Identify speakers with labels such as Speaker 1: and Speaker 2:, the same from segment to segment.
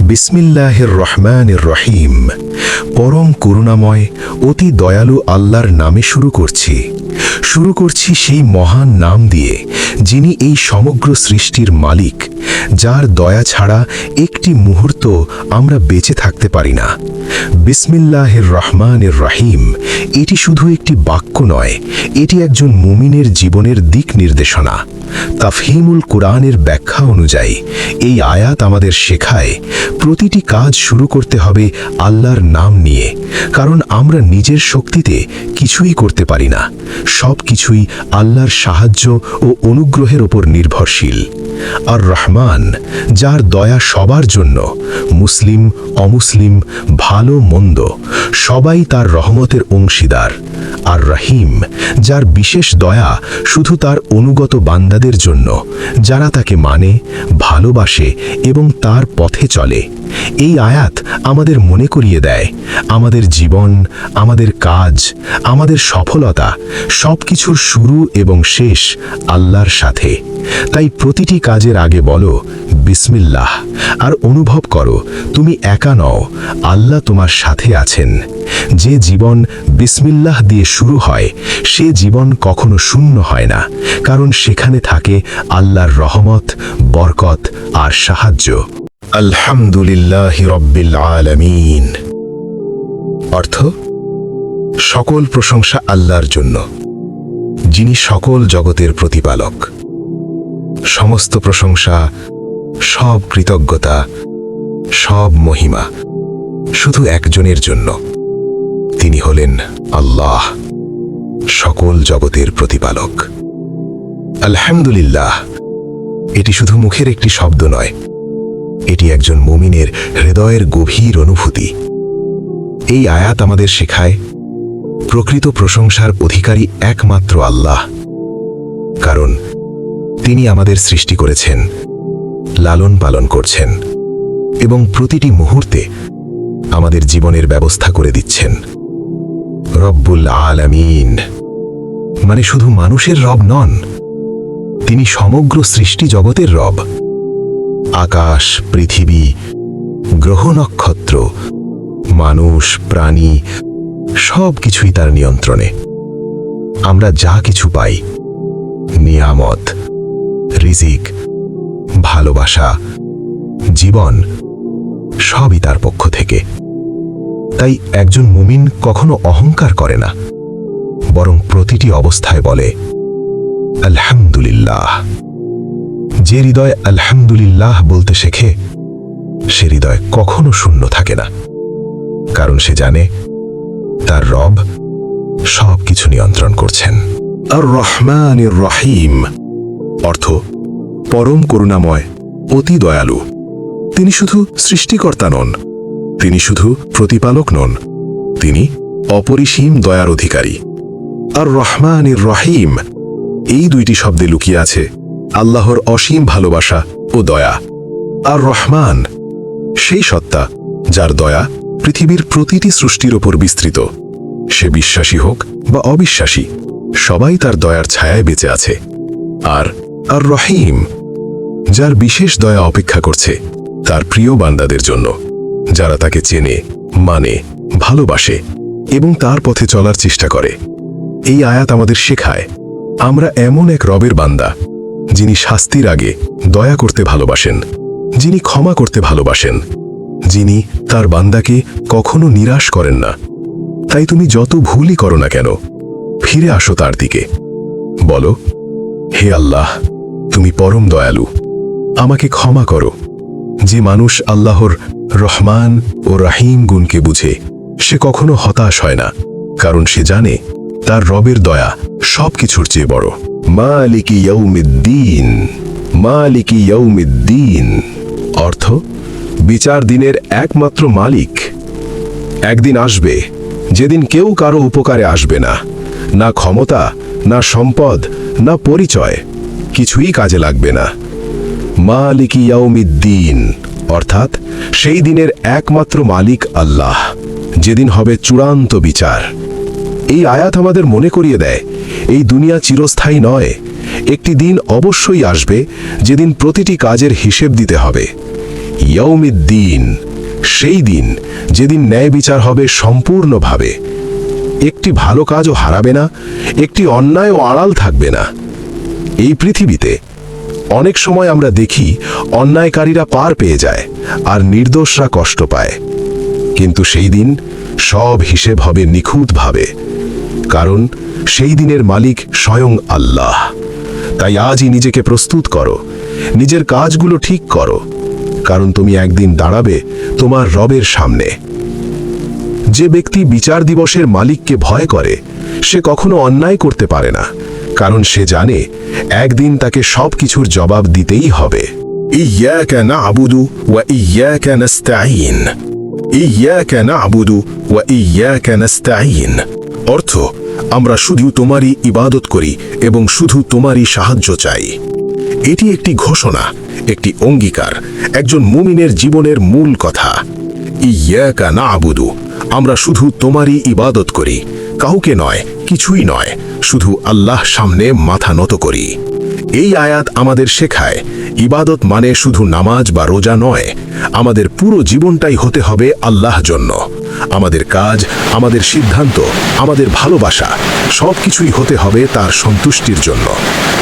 Speaker 1: বিসমিল্লাহির রহমানির রহিম। পরম করুণাময় অতি দয়ালু আল্লাহর নামে শুরু করছি সেই মহান নাম দিয়ে, যিনি এই সমগ্র সৃষ্টির মালিক, যার দয়া ছাড়া একটি মুহূর্ত আমরা বেঁচে থাকতে পারি না। বিসমিল্লাহির রহমানির রহিম এটি শুধু একটি বাক্য নয়, এটি একজন মুমিনের জীবনের দিক নির্দেশনা। তাফহিমুল কুরআনের ব্যাখ্যা অনুযায়ী এই আয়াত আমাদের শেখায় প্রতিটি কাজ শুরু করতে হবে আল্লাহর নাম নিয়ে, কারণ আমরা নিজের শক্তিতে কিছুই করতে পারি না, সব কিছুই আল্লাহর সাহায্য ও অনুগ্রহের ওপর নির্ভরশীল। আর রহমান, যার দয়া সবার জন্য, মুসলিম অমুসলিম ভালো মন্দ সবাই তার রহমতের অংশীদার। আর রহিম, যার বিশেষ দয়া শুধু তার অনুগত বান্দাদের জন্য, যারা তাকে মানে, ভালোবাসে এবং তার পথে চলে। এই আয়াত আমাদের মনে করিয়ে দেয়, আমাদের জীবন, আমাদের কাজ, আমাদের সফলতা সবকিছুর শুরু এবং শেষ আল্লাহর সাথে। তাই প্রতিটি কাজের আগে বলো বিসমিল্লাহ, আর অনুভব করো তুমি একা নও, আল্লাহ তোমার সাথে আছেন। যে জীবন বিসমিল্লাহ দিয়ে শুরু হয়, সে জীবন কখনো শূন্য হয় না, কারণ সেখানে থাকে আল্লাহর রহমত, বরকত আর সাহায্য। আলহামদুলিল্লাহি রাব্বিল আলামিন। অর্থ, সকল প্রশংসা আল্লাহর জন্য, যিনি সকল জগতের প্রতিপালক। সমস্ত প্রশংসা, সব কৃতজ্ঞতা, সব মহিমা শুধু একজনের জন্য। তিনি হলেন আল্লাহ, সকল জগতের প্রতিপালক। আলহামদুলিল্লাহ এটি শুধু মুখের একটি শব্দ নয়, এটি একজন মুমিনের হৃদয়ের গভীর অনুভূতি। এই আয়াত আমাদের শেখায় প্রকৃত প্রশংসার অধিকারী একমাত্র আল্লাহ, কারণ তিনি আমাদের সৃষ্টি করেছেন, লালন পালন করছেন এবং প্রতিটি মুহূর্তে আমাদের জীবনের ব্যবস্থা করে দিচ্ছেন। রব্বুল আলামিন মানে শুধু মানুষের রব নন, তিনি সমগ্র সৃষ্টি জগতের রব। আকাশ, পৃথিবী, গ্রহ নক্ষত্র, মানুষ, প্রাণী সব কিছুই তার নিয়ন্ত্রণে। আমরা যা কিছু পাই, নিয়ামত, রিজিক, ভালোবাসা, জীবন সবই তার পক্ষ থেকে। তাই একজন মুমিন কখনো অহংকার করে না, বরং প্রতিটি অবস্থায় বলে আলহামদুলিল্লাহ। যে হৃদয় আলহামদুলিল্লাহ বলতে শেখে, সে হৃদয় কখনো শূন্য থাকে না, কারণ সে জানে তার রব সব কিছু নিয়ন্ত্রণ করছেন। আর রহমানির রহিম অর্থ, পরম করুণাময় অতি দয়ালু। তিনি শুধু সৃষ্টিকর্তা নন, তিনি শুধু প্রতিপালক নন, তিনি অপরিসীম দয়ার অধিকারী। আর রহমানির রহিম এই দুইটি শব্দে লুকিয়ে আছে আল্লাহর অসীম ভালোবাসা ও দয়া। আর রহমান সেই সত্তা যার দয়া পৃথিবীর প্রতিটি সৃষ্টির ওপর বিস্তৃত। সে বিশ্বাসী হোক বা অবিশ্বাসী, সবাই তার দয়ার ছায়ায় বেঁচে আছে। আর রহিম যার বিশেষ দয়া অপেক্ষা করছে তার প্রিয় বান্দাদের জন্য, যারা তাকে চেনে, মানে, ভালোবাসে এবং তার পথে চলার চেষ্টা করে। এই আয়াত আমাদের শেখায় আমরা এমন এক রবের বান্দা, যিনি শাস্তির আগে দয়া করতে ভালোবাসেন, যিনি ক্ষমা করতে ভালোবাসেন, যিনি তার বান্দাকে কখনো নিরাশ করেন না। তাই তুমি যত ভুলই করো না কেন, ফিরে আসো তার দিকে। বলো, হে আল্লাহ, তুমি পরম দয়ালু, আমাকে ক্ষমা করো। যে মানুষ আল্লাহর রহমান ও রাহিম গুণকে বুঝে, সে কখনো হতাশ হয় না, কারণ সে জানে তার রবের দয়া সবকিছুর চেয়ে বড়। মালিকি ইয়াউমিদ্দিন, মালিকি ইয়াউমিদ্দিন অর্থ, বিচার দিনের একমাত্র মালিক। একদিন আসবে যেদিন কেউ কারো উপকারে আসবে না, না ক্ষমতা, না সম্পদ, না পরিচয়, কিছুই কাজে লাগবে না। মালিকি ইয়াউমিদ্দিন অর্থাৎ সেই দিনের একমাত্র মালিক আল্লাহ, যেদিন হবে চূড়ান্ত বিচার। এই আয়াত আমাদের মনে করিয়ে দেয় এই দুনিয়া চিরস্থায়ী নয়। একটি দিন অবশ্যই আসবে যেদিন প্রতিটি কাজের হিসেব দিতে হবে। ইয়াউমিদ্দিন, সেই দিন যেদিন ন্যায় বিচার হবে সম্পূর্ণভাবে। একটি ভালো কাজও হারাবে না, একটি অন্যায়ও আড়াল থাকবে না। এই পৃথিবীতে অনেক সময় আমরা দেখি অন্যায়কারীরা পার পেয়ে যায় আর নির্দোষরা কষ্ট পায়, কিন্তু সেই দিন সব হিসেব হবে নিখুঁতভাবে, কারণ সেই দিনের মালিক স্বয়ং আল্লাহ। তাই আজই নিজেকে প্রস্তুত করো, নিজের কাজগুলো ঠিক করো, কারণ তুমি একদিন দাঁড়াবে তোমার রবের সামনে। যে ব্যক্তি বিচার দিবসের মালিককে ভয় করে সে কখনো অন্যায় করতে পারে না, কারণ সে জানে একদিন তাকে সবকিছুর জবাব দিতেই হবে। ইয়াকা না'বুদু ওয়া ইয়াকা নাস্তাঈন, ইয়াকা না'বুদু ওয়া ইয়াকা নাস্তাঈন অর্থ আমরা শুধু তোমারই ইবাদত করি এবং শুধু তোমারই সাহায্য চাই। এটি একটি ঘোষণা, একটি অঙ্গীকার, একজন মুমিনের জীবনের মূল কথা। ইয়াকা না'বুদু, আমরা শুধু তোমারই ইবাদত করি, কাউকে নয়, কিছুই নয়, শুধু আল্লাহ সামনে মাথা নত করি। এই আয়াত আমাদের শেখায় ইবাদত মানে শুধু নামাজ বা রোজা নয়, আমাদের পুরো জীবনটাই হতে হবে আল্লাহর জন্য। আমাদের কাজ, আমাদের সিদ্ধান্ত, আমাদের ভালোবাসা সবকিছুই হতে হবে তার সন্তুষ্টির জন্য।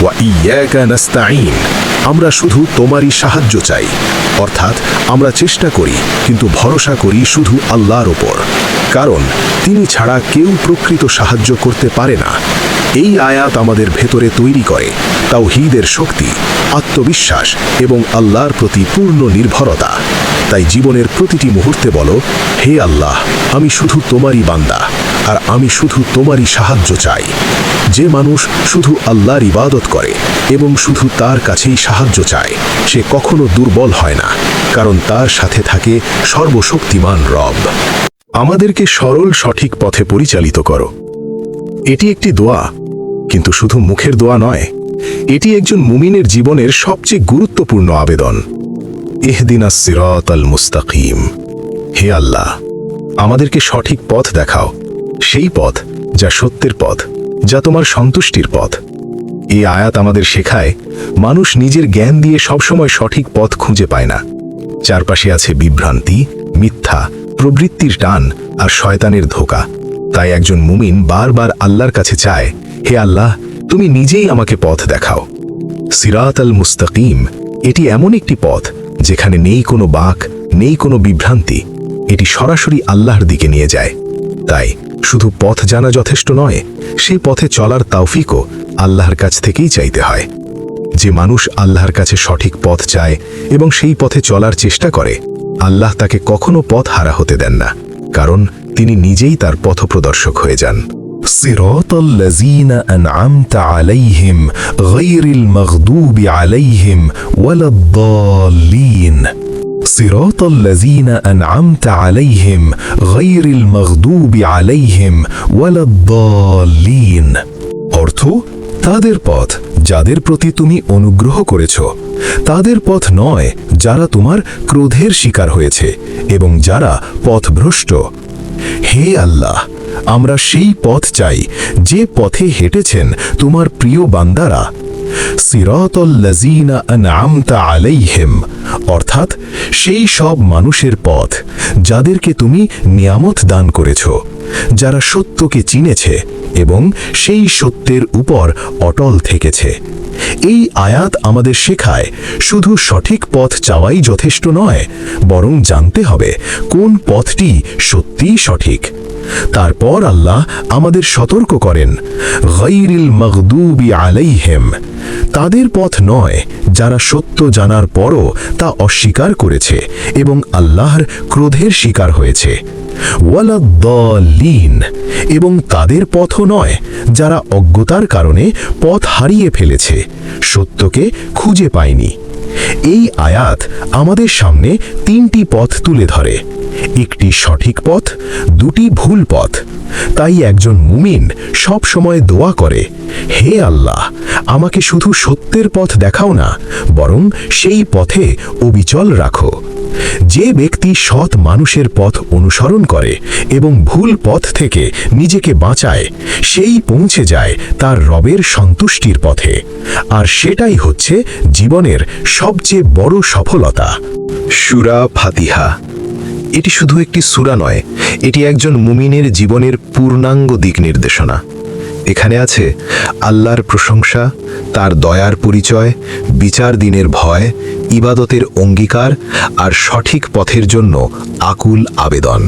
Speaker 1: ওয়া ইয়াকা নাস্তাঈন, আমরা শুধু তোমারই সাহায্য চাই, অর্থাৎ আমরা চেষ্টা করি কিন্তু ভরসা করি শুধু আল্লাহর ওপর, কারণ তিনি ছাড়া কেউ প্রকৃত সাহায্য করতে পারে না। এই আয়াত আমাদের ভেতরে তৈরি করে তাওহীদের শক্তি, আত্মবিশ্বাস এবং আল্লাহর প্রতি পূর্ণ নির্ভরতা। তাই জীবনের প্রতিটি মুহূর্তে বলো, হে আল্লাহ, আমি শুধু তোমারই বান্দা আর আমি শুধু তোমারই সাহায্য চাই। যে মানুষ শুধু আল্লাহর ইবাদত করে এবং শুধু তার কাছেই সাহায্য চায় সে কখনো দুর্বল হয় না, কারণ তার সাথে থাকে সর্বশক্তিমান রব। আমাদেরকে সরল সঠিক পথে পরিচালিত করো। এটি একটি দোয়া, কিন্তু শুধু মুখের দোয়া নয়, এটি একজন মুমিনের জীবনের সবচেয়ে গুরুত্বপূর্ণ আবেদন। ইহদিনাস সিরাতাল মুস্তাকিম, হে আল্লাহ, আমাদেরকে সঠিক পথ দেখাও, সেই পথ যা সত্যের পথ, যা তোমার সন্তুষ্টির পথ। এই আয়াত আমাদের শেখায় মানুষ নিজের জ্ঞান দিয়ে সবসময় সঠিক পথ খুঁজে পায় না। চারপাশে আছে বিভ্রান্তি, মিথ্যা, প্রবৃত্তির টান আর শয়তানের ধোঁকা। তাই একজন মুমিন বারবার আল্লাহর কাছে চায়, হে আল্লাহ, তুমি নিজেই আমাকে পথ দেখাও। সিরাতাল মুস্তাকিম, এটি এমন একটি পথ যেখানে নেই কোনো বাঁক, নেই কোনো বিভ্রান্তি, এটি সরাসরি আল্লাহর দিকে নিয়ে যায়। তাই শুধু পথ জানা যথেষ্ট নয়, সেই পথে চলার তৌফিকও আল্লাহর কাছ থেকেই চাইতে হয়। যে মানুষ আল্লাহর কাছে সঠিক পথ চায় এবং সেই পথে চলার চেষ্টা করে, আল্লাহ তাকে কখনো পথ হারা হতে দেন না, কারণ তিনি নিজেই তার পথপ্রদর্শক হয়ে যান। সিরাতাল লাযীনা আন'আমতা আলাইহিম গায়রিল মাগদুবি আলাইহিম ওয়ালাদ-দাল্লিন, সিরাতাল লাযীনা আন'আমতা আলাইহিম গায়রিল মাগদুবি আলাইহিম ওয়ালাদ-দাল্লিন অর্থ তাদের পথ যাদের প্রতি তুমি অনুগ্রহ করেছ, তাদের পথ নয় যারা তোমার ক্রোধের শিকার হয়েছে এবং যারা পথভ্রষ্ট। হে আল্লাহ, আমরা সেই পথ চাই যে পথে হেঁটেছেন তোমার প্রিয় বান্দারা। সিরাতাল লাযীনা আন'আমতা আলাইহিম অর্থাৎ সেই সব মানুষের পথ যাদেরকে তুমি নিয়ামত দান করেছ, যারা সত্যকে চিনেছে এবং সেই সত্যের উপর অটল থেকেছে। এই আয়াত আমাদের শেখায় শুধু সঠিক পথ চাওয়াই যথেষ্ট নয়, বরং জানতে হবে কোন পথটি সত্যিই সঠিক। তারপর আল্লাহ আমাদের সতর্ক করেন, গায়রিল মাগদুবি আলাইহিম, তাদের পথ নয় যারা সত্য জানার পরও তা অস্বীকার করেছে এবং আল্লাহর ক্রোধের শিকার হয়েছে। ওয়ালাদ-দাল্লিন, এবং তাদের পথও নয় যারা অজ্ঞতার কারণে পথ হারিয়ে ফেলেছে, সত্যকে খুঁজে পায়নি। এই আয়াত আমাদের সামনে তিনটি পথ তুলে ধরে। একটি সঠিক পথ, দুটি ভুল পথ। তাই একজন মুমিন সব সময় দোয়া করে, হে আল্লাহ, আমাকে শুধু সত্যের পথ দেখাও না, বরং সেই পথে অবিচল রাখো। যে ব্যক্তি সৎ মানুষের পথ অনুসরণ করে এবং ভুল পথ থেকে নিজেকে বাঁচায়, সেই পৌঁছে যায় তার রবের সন্তুষ্টির পথে। আর সেটাই হচ্ছে জীবনের সবচেয়ে বড় সফলতা।
Speaker 2: সূরা ফাতিহা এটি শুধু একটি সূরা নয়, এটি একজন মুমিনের জীবনের পূর্ণাঙ্গ দিক নির্দেশনা। এখানে আছে আল্লাহর প্রশংসা, তার দয়ার পরিচয়, বিচার দিনের ভয়, ইবাদতের অঙ্গীকার আর সঠিক পথের জন্য আকুল আবেদন।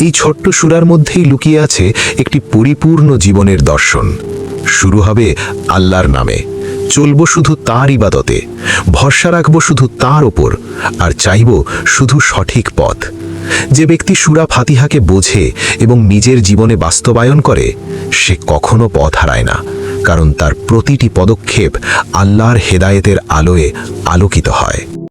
Speaker 2: এই ছোট্ট সূরার মধ্যেই লুকিয়ে আছে একটি পরিপূর্ণ জীবনের দর্শন। শুরু হবে আল্লাহর নামে, চলব শুধু তার ইবাদতে, ভরসা রাখব শুধু তার ওপর, আর চাইব শুধু সঠিক পথ। যে ব্যক্তি সূরা ফাতিহাকে বোঝে এবং নিজের জীবনে বাস্তবায়ন করে, সে কখনো পথ হারায় না, কারণ তার প্রতিটি পদক্ষেপ আল্লাহর হেদায়েতের আলোয় আলোকিত হয়।